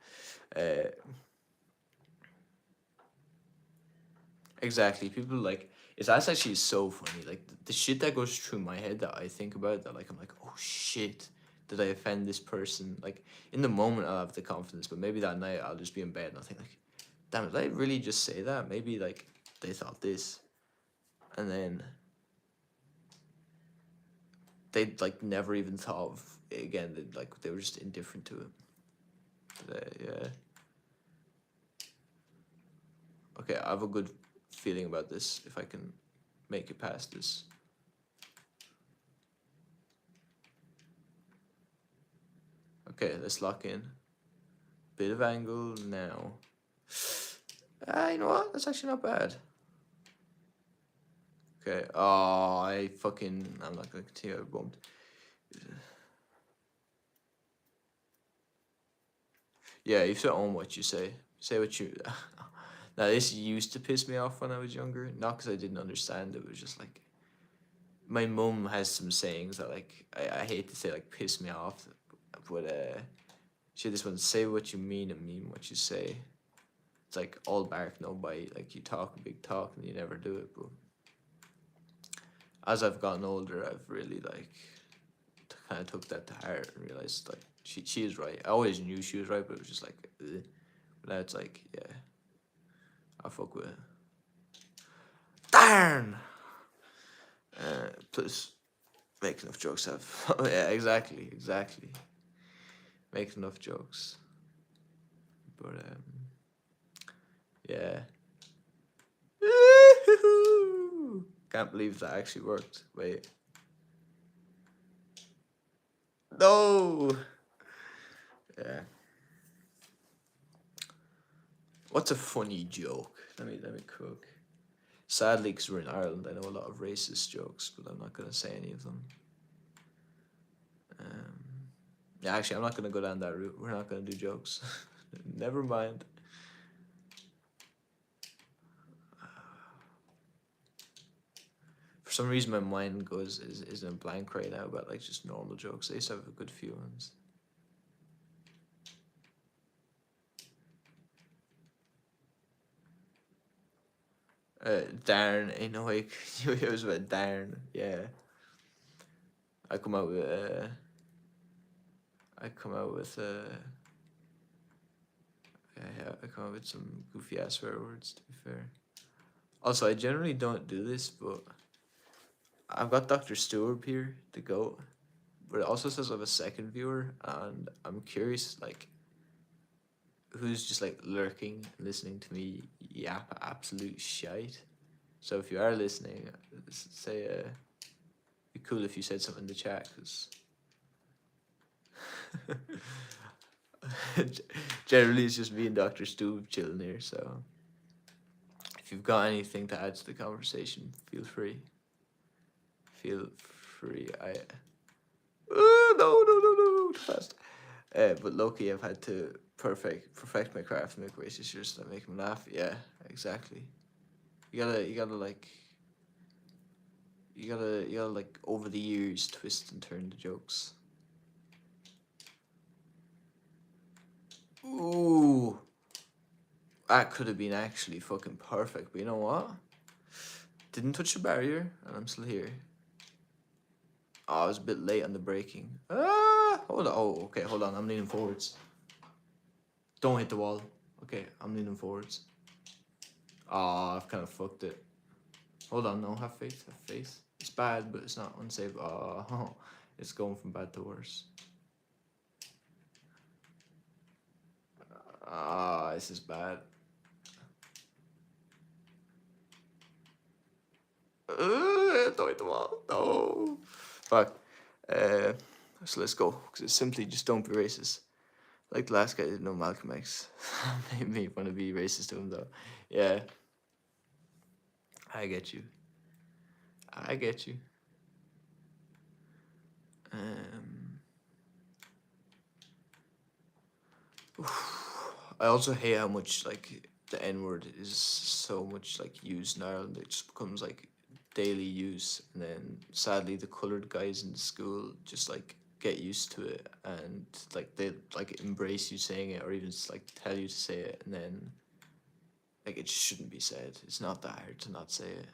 Exactly. People like that's actually so funny. Like the shit that goes through my head that I think about that like I'm like, oh shit, did I offend this person? Like in the moment I'll have the confidence, but maybe that night I'll just be in bed and I'll think like, damn it, did I really just say that? Maybe like they thought this. And then they like never even thought of it again. They were just indifferent to it. But, yeah. Okay, I have a good feeling about this if I can make it past this. Okay, let's lock in. Bit of angle now. You know what? That's actually not bad. Okay. Oh, I'm not gonna continue. I bumped. Yeah, you have to own what you say. Say what you. Now, this used to piss me off when I was younger. Not because I didn't understand. It was just like my mum has some sayings that like I hate to say like piss me off, but she had this one: say what you mean and mean what you say. It's like all bark, no bite. Like you talk a big talk and you never do it. But as I've gotten older, I've really like kind of took that to heart and realized like she is right. I always knew she was right, but it was just like, ugh. But now it's like, yeah, I fuck with it. Darn. Plus, make enough jokes have. Yeah, exactly. Make enough jokes. But yeah. Can't believe that actually worked. Wait. No. Yeah. What's a funny joke? Let me cook. Sadly, because we're in Ireland, I know a lot of racist jokes, but I'm not gonna say any of them. Yeah, actually, I'm not gonna go down that route. We're not gonna do jokes. Never mind. For some reason, my mind is in a blank right now about like just normal jokes. I used to have a good few ones. Darn, ain't no way it was about Darn. Yeah, I come out with I come out with I come up with some goofy ass swear words. To be fair, also I generally don't do this, but I've got Dr. Stewart here, the goat, but it also says I have a second viewer, and I'm curious like who's just like lurking, listening to me yap absolute shite. So if you are listening, say it'd be cool if you said something in the chat, because generally it's just me and Dr. Stu chilling here. So if you've got anything to add to the conversation, feel free. Feel free. No, too fast. But Loki, I've had to perfect my craft, make racist shirts that make him laugh. Yeah, exactly. You gotta like over the years twist and turn the jokes. Ooh, that could have been actually fucking perfect, but you know what? Didn't touch the barrier, and I'm still here. Oh, I was a bit late on the braking. Hold on. Oh, okay, hold on. I'm leaning forwards. Don't hit the wall. Okay, I'm leaning forwards. Oh, I've kind of fucked it. Hold on, no, have faith, have faith. It's bad, but it's not unsafe. Oh, it's going from bad to worse. Ah, this is bad. Don't hit the wall. No. Fuck. So let's go. Because it's simply just don't be racist. Like the last guy didn't know Malcolm X. Made me want to be racist to him though. Yeah. I get you. I get you. I also hate how much like the N word is so much like used in Ireland. It just becomes like daily use, and then sadly the colored guys in the school just like get used to it, and like they like embrace you saying it, or even just like tell you to say it, and then like it shouldn't be said. It's not that hard to not say it.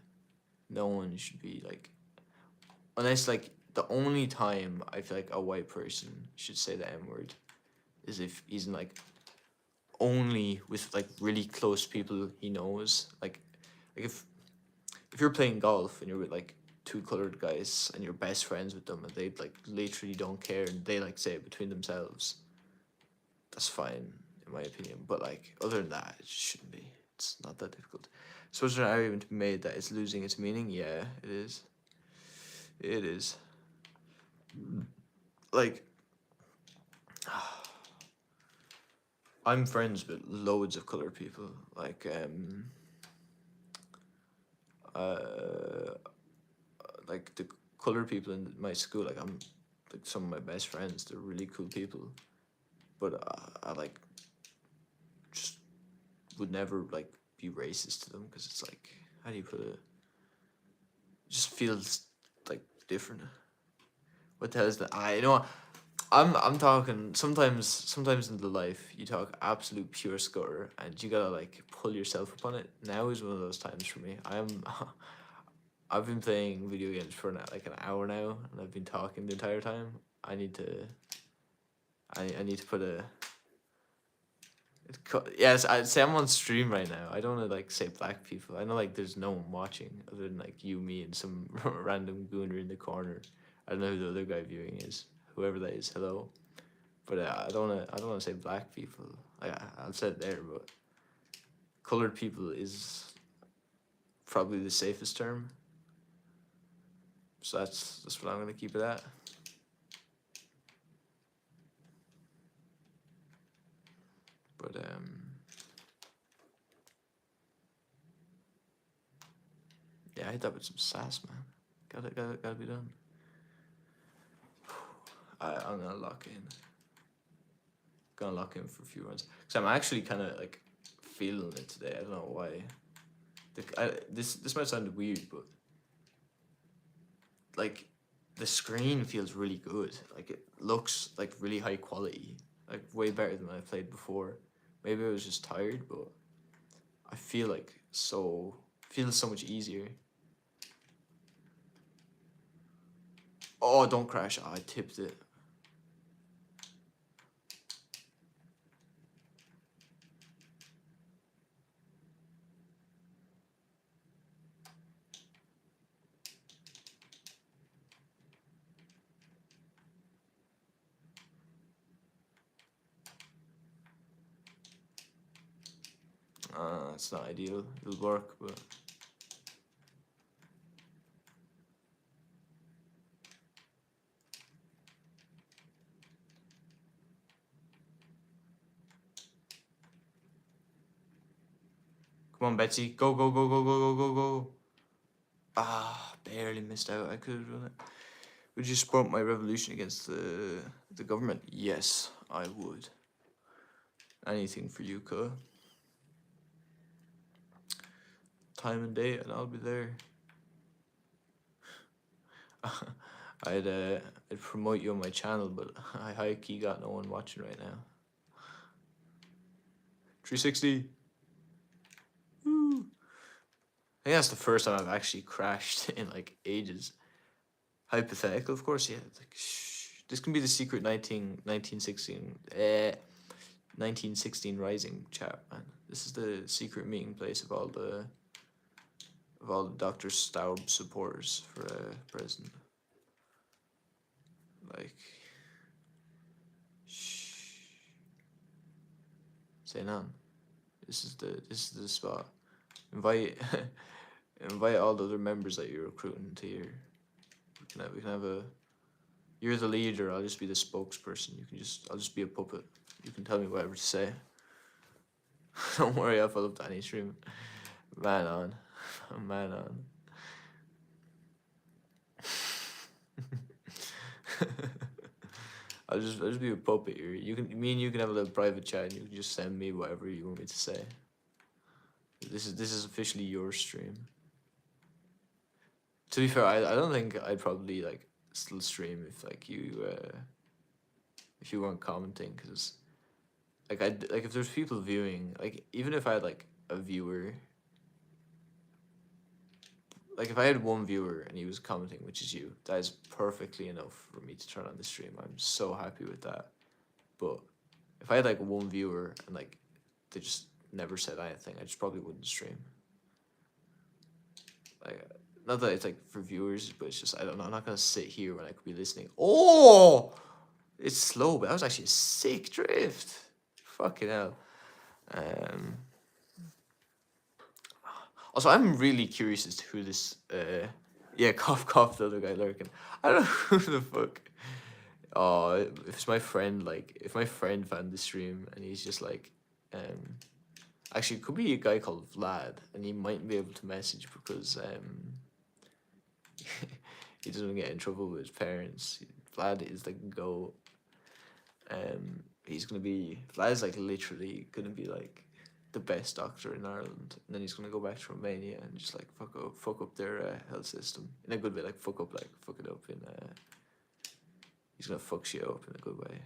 No one should be like, unless like the only time I feel like a white person should say the N word is if he's in like only with like really close people he knows. Like if you're playing golf and you're with like two colored guys and you're best friends with them and they like literally don't care and they like say it between themselves, that's fine in my opinion. But like other than that, it shouldn't be. It's not that difficult. So is there an argument to be made that it's losing its meaning? Yeah, it is. It is. Like I'm friends with loads of colored people. Like the colored people in my school, like I'm like some of my best friends. They're really cool people, but I like just would never like be racist to them, because it's like, how do you put it? It just feels like different. What the hell is that? You know what? I'm talking sometimes in the life you talk absolute pure scutter and you gotta like pull yourself up on it. Now is one of those times for me. I've been playing video games for like an hour now, and I've been talking the entire time. I need to put a. Yes, I'd say I'm on stream right now. I don't want to like say black people. I know like there's no one watching other than like you, me, and some random gooner in the corner. I don't know who the other guy viewing is. Whoever that is, hello. But I don't wanna say black people. I'll say it there, but colored people is probably the safest term. So that's what I'm gonna keep it at. But Yeah, I hit that with some sass, man. Gotta be done. I'm gonna lock in. Gonna lock in for a few runs. Cause I'm actually kind of like feeling it today. I don't know why. This might sound weird, but like the screen feels really good. Like it looks like really high quality. Like way better than I played before. Maybe I was just tired, but I feel like feels so much easier. Oh, don't crash. Oh, I tipped it. It's not ideal. It'll work, but come on, Betsy. Go, go, go, go, go, go, go, go. Ah, barely missed out. I could have done it. Would you support my revolution against the government? Yes, I would. Anything for you, Ka. Time and date, and I'll be there. I'd promote you on my channel, but I high key got no one watching right now. 360. Woo. I think that's the first time I've actually crashed in like ages. Hypothetical, of course, yeah. It's like, shh. This can be the secret 1916 Rising chat, man. This is the secret meeting place of all the Dr. Staub supporters for president. Like, shh. Say none. This is the spot. Invite invite all the other members that you're recruiting to your. We can have a. You're the leader. I'll just be the spokesperson. I'll just be a puppet. You can tell me whatever to say. Don't worry, I'll follow up to any stream. Man on, man on. I'll just be a puppet. Me and you can have a little private chat, and you can just send me whatever you want me to say. This is officially your stream. To be fair, I don't think I'd probably like still stream if like if you weren't commenting, because like if there's people viewing, like even if I had like a viewer, like if I had one viewer and he was commenting, which is you, that is perfectly enough for me to turn on the stream. I'm so happy with that. But if I had like one viewer and like they just never said anything, I just probably wouldn't stream. Like, not that it's like for viewers, but it's just, I don't know, I'm not gonna sit here when I could be listening. Oh, it's slow, but that was actually a sick drift. Fucking hell. Also, I'm really curious as to who this, yeah, cough, the other guy lurking. I don't know who the fuck. Oh, if it's my friend, like, if my friend found the stream and he's just like, actually, it could be a guy called Vlad, and he might be able to message because, he doesn't get in trouble with his parents. Vlad is the GOAT. Vlad's like literally gonna be like the best doctor in Ireland, and then he's gonna go back to Romania and just like fuck up their health system in a good way, like fuck it up in he's gonna fuck shit up in a good way.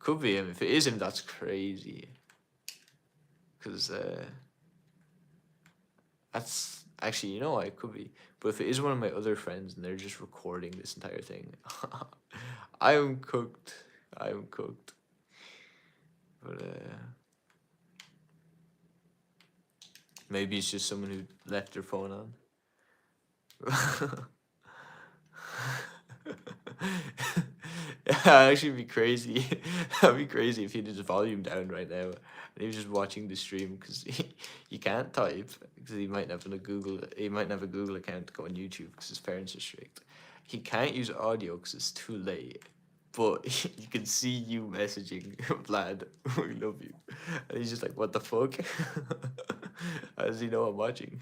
Could be him. If it is him, that's crazy. Cause that's actually, you know, it could be. But if it is one of my other friends and they're just recording this entire thing, I am cooked. But maybe it's just someone who left their phone on. Yeah, that'd actually be crazy. That'd be crazy if he did his volume down right now and he was just watching the stream, because he can't type because he might not have a Google account to go on YouTube because his parents are strict. He can't use audio because it's too late. But you can see you messaging Vlad, we love you. And he's just like, what the fuck? How does he know I'm watching?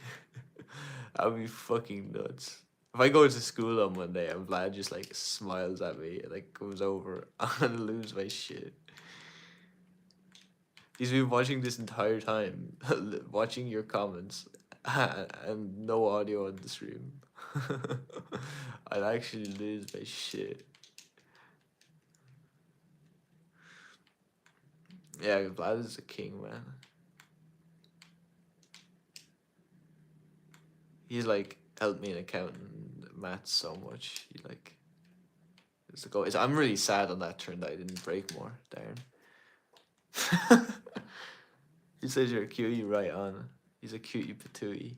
That would be fucking nuts. If I go to school on Monday and Vlad just like smiles at me and like comes over, I'm gonna lose my shit. He's been watching this entire time, watching your comments, and no audio on the stream. I'd actually lose my shit. Yeah, Vlad is a king, man. He's like helped me in accounting maths so much. He like it's the goal. I'm really sad on that turn that I didn't break more. Darn. He says you're a cutie right on. He's a cutie patootie.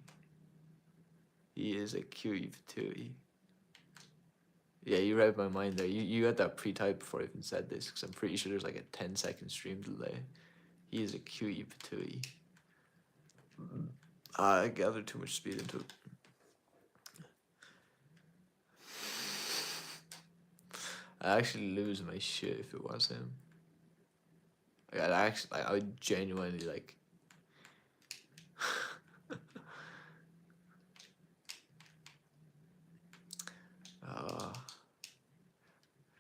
He is a cutie patootie. Yeah, you read my mind there. You had that pre-type before I even said this, because I'm pretty sure there's like a 10-second stream delay. He is a cutie patootie. I gathered too much speed into it. I actually lose my shit if it was him. I would genuinely like.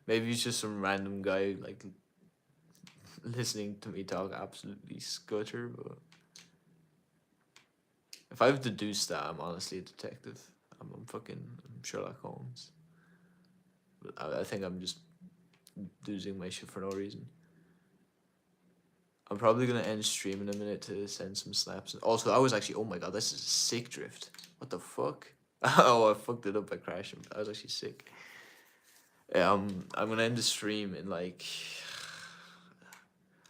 Maybe he's just some random guy like listening to me talk absolutely scutter, but if I've deduced that, I'm honestly a detective. I'm Sherlock Holmes. But I think I'm just losing my shit for no reason. I'm probably gonna end stream in a minute to send some snaps. Also, I was actually, oh my god, this is a sick drift. What the fuck? Oh, I fucked it up by crashing. I was actually sick. I'm gonna end the stream in like,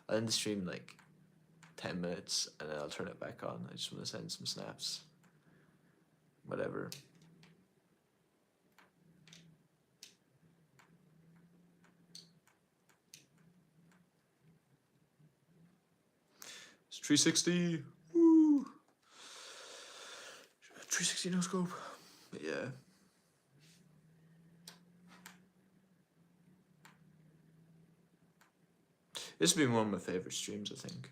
I'll end the stream in like 10 minutes and then I'll turn it back on. I just want to send some snaps. Whatever. It's 360. Woo! 360 no scope. But yeah. This has been one of my favorite streams, I think.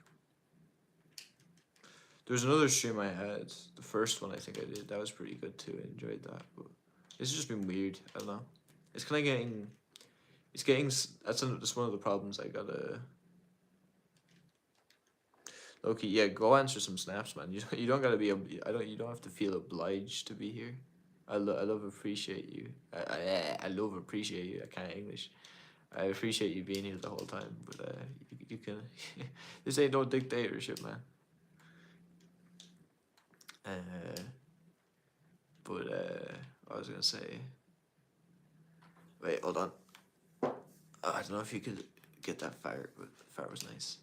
There's another stream I had. The first one I think I did. That was pretty good too. I enjoyed that. But it's just been weird. I don't know. It's kind of getting. It's getting. That's one of the problems I gotta. Okay, yeah, go answer some snaps, man. You don't gotta be. You don't have to feel obliged to be here. I love appreciate you. I love appreciate you. I can't English. I appreciate you being here the whole time, but you can. This ain't no dictatorship, man. But I was gonna say. Wait, hold on. I don't know if you could get that fire, but the fire was nice.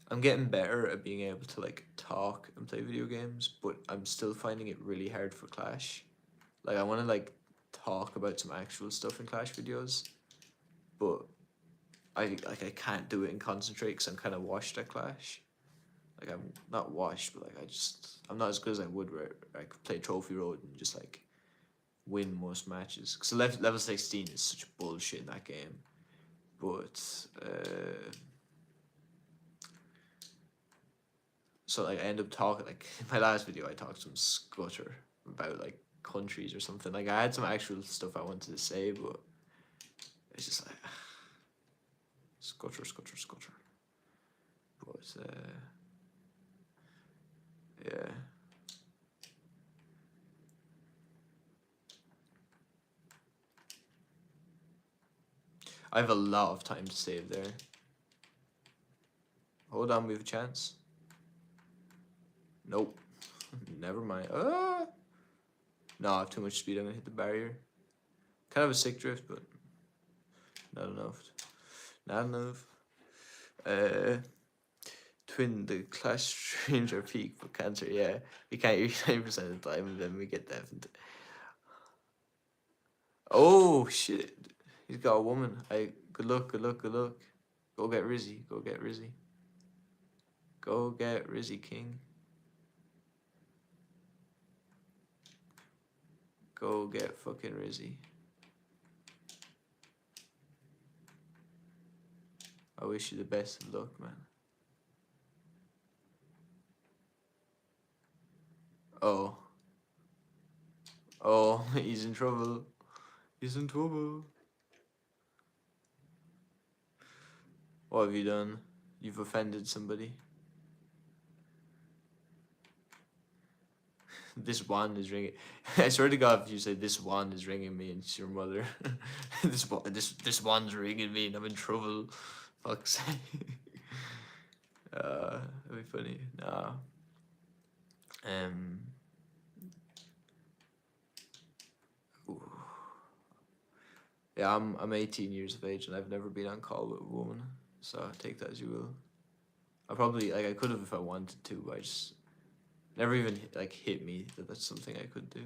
I'm getting better at being able to like talk and play video games, but I'm still finding it really hard for Clash. Like I want to like talk about some actual stuff in Clash videos, but I can't do it and concentrate because I'm kind of washed at Clash. Like I'm not washed, but like I'm not as good as I would where I could play Trophy Road and just like win most matches. Because level 16 is such bullshit in that game, but so like I end up talking like in my last video I talked some scutter about like countries or something. Like I had some actual stuff I wanted to say, but it's just like scutter. But yeah. I have a lot of time to save there. Hold on, we have a chance. Nope. Never mind. No, I have too much speed. I'm gonna hit the barrier. Kind of a sick drift, but not enough. Not enough. Twin, the Clash streams are peak for cancer. Yeah, we can't hear 90% of the time, and then we get deafened. Oh shit! He's got a woman. Good luck. Go get Rizzy. Go get Rizzy, King. Go get fucking Rizzy. I wish you the best of luck, man. Oh. Oh, he's in trouble. He's in trouble. What have you done? You've offended somebody. This wand is ringing. I swear to God, if you say this wand is ringing me and it's your mother, this wand's ringing me and I'm in trouble. Fuck's sake. That'd be funny. Nah. Um. Ooh. Yeah, I'm 18 years of age and I've never been on call with a woman, so take that as you will. I probably like I could have if I wanted to, but I just never even like hit me that that's something I could do.